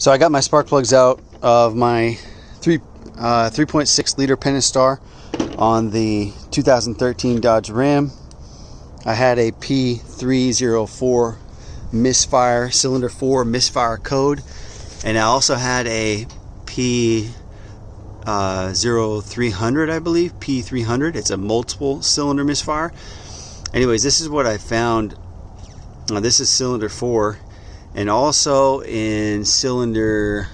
So I got my spark plugs out of my 3.6 liter Pentastar on the 2013 Dodge Ram. I had a P304 misfire, cylinder 4 misfire code, and I also had a P0300, I believe, P300. It's a multiple cylinder misfire. Anyways, this is what I found. This is cylinder 4, and also in cylinder,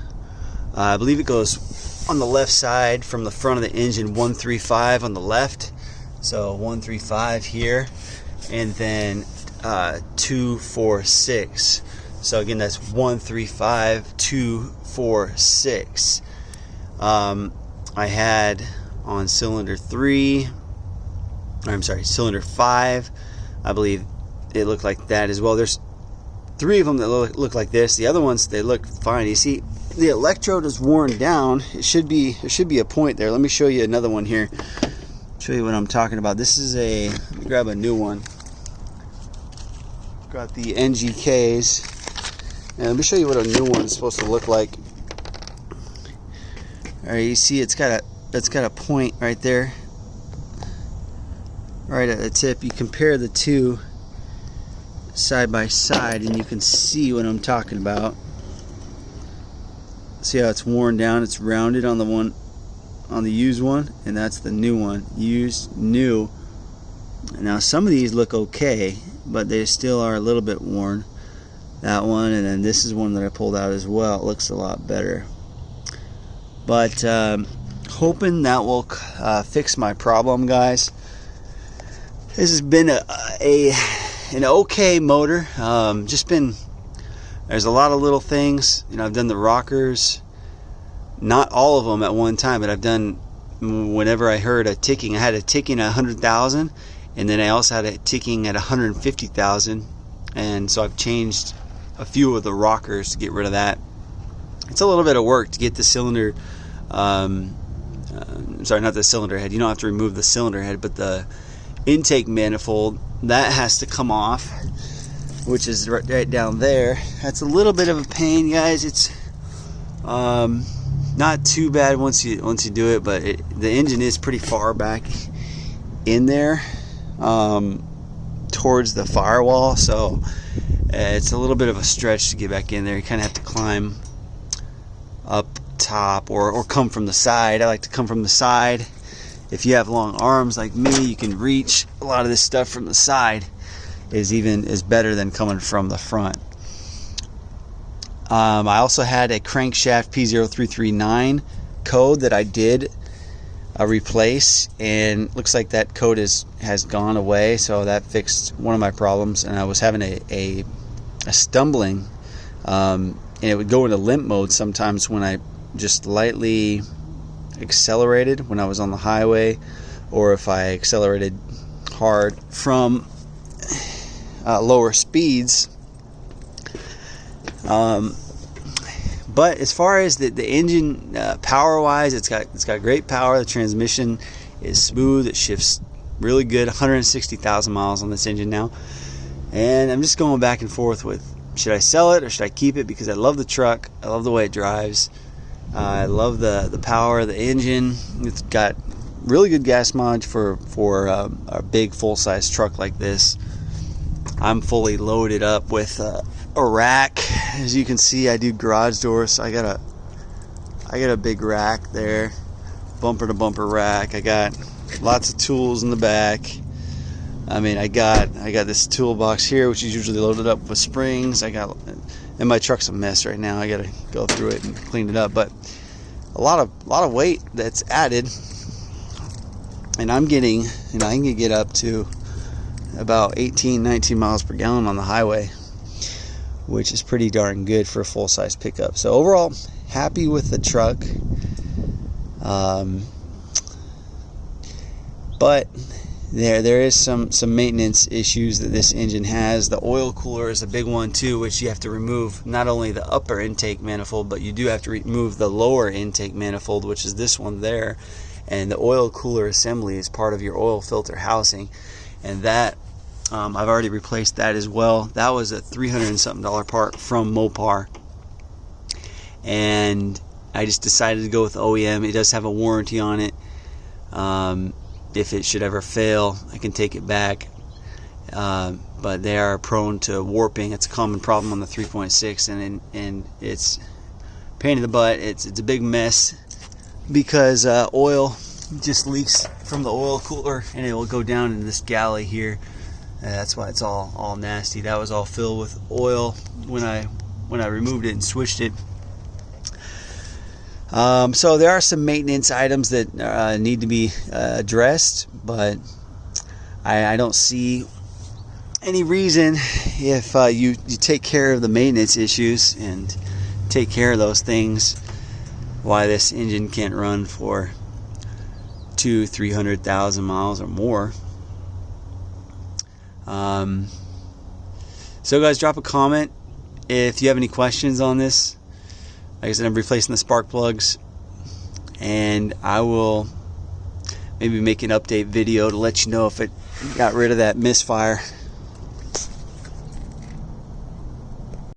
I believe it goes on the left side from the front of the engine, 135 on the left. So 135 here, and then 246. So again, that's 135, 246. I had on cylinder 5, I believe it looked like that as well. There's 3 of them that look like this. The other ones, they look fine. You see, the electrode is worn down. There should be a point there. Let me show you another one here. Show you what I'm talking about. This is let me grab a new one. Got the NGKs, and let me show you what a new one is supposed to look like. All right, you see it's got a point right there, right at the tip. You compare the two side by side, and you can see what I'm talking about. See how it's worn down? It's rounded on the one, on the used one, and that's the new one. Used, new. Now some of these look okay, but they still are a little bit worn. That one, and then this is one that I pulled out as well. It looks a lot better. But hoping that will fix my problem, guys. This has been an okay motor. There's a lot of little things. You know, I've done the rockers, not all of them at one time, but I've done, whenever I heard a ticking, I had a ticking at 100,000, and then I also had it ticking at 150,000, and so I've changed a few of the rockers to get rid of that. It's a little bit of work to get the cylinder, sorry, not the cylinder head. You don't have to remove the cylinder head, but the intake manifold, that has to come off, which is right down there. That's a little bit of a pain, guys. It's not too bad once you do it, but the engine is pretty far back in there, towards the firewall, so it's a little bit of a stretch to get back in there. You kind of have to climb up top or come from the side. I like to come from the side. If you have long arms like me, you can reach a lot of this stuff from the side. Is better than coming from the front. I also had a crankshaft P0339 code that I did replace, and looks like that code has gone away, so that fixed one of my problems. And I was having a stumbling, and it would go into limp mode sometimes when I just lightly accelerated when I was on the highway, or if I accelerated hard from lower speeds. But as far as the engine power wise, it's got great power. The transmission is smooth. It shifts really good. 160,000 miles on this engine now, and I'm just going back and forth with, should I sell it or should I keep it, because I love the truck. I love the way it drives. I love the power of the engine. It's got really good gas mileage for a big full-size truck like this. I'm fully loaded up with a rack. As you can see, I do garage doors, so I got a big rack there, bumper to bumper rack. I got lots of tools in the back. I mean, I got this toolbox here, which is usually loaded up with springs. And my truck's a mess right now. I gotta go through it and clean it up, but a lot of weight that's added, and I'm getting, I can get up to about 18-19 miles per gallon on the highway, which is pretty darn good for a full-size pickup. So overall, happy with the truck, but there is some maintenance issues that this engine has. The oil cooler is a big one too, which you have to remove not only the upper intake manifold, but you do have to remove the lower intake manifold, which is this one there. And the oil cooler assembly is part of your oil filter housing, and that I've already replaced that as well. That was a $300 and something part from Mopar, and I just decided to go with OEM. It does have a warranty on it. If it should ever fail, I can take it back. But they are prone to warping. It's a common problem on the 3.6, and it's a pain in the butt. It's a big mess because oil just leaks from the oil cooler, and it will go down in this galley here. That's why it's all nasty. That was all filled with oil when I removed it and switched it. So there are some maintenance items that need to be addressed, but I don't see any reason, if you take care of the maintenance issues and take care of those things, why this engine can't run for 200,000-300,000 miles or more. So guys, drop a comment if you have any questions on this. Like I said, I'm replacing the spark plugs, and I will maybe make an update video to let you know if it got rid of that misfire.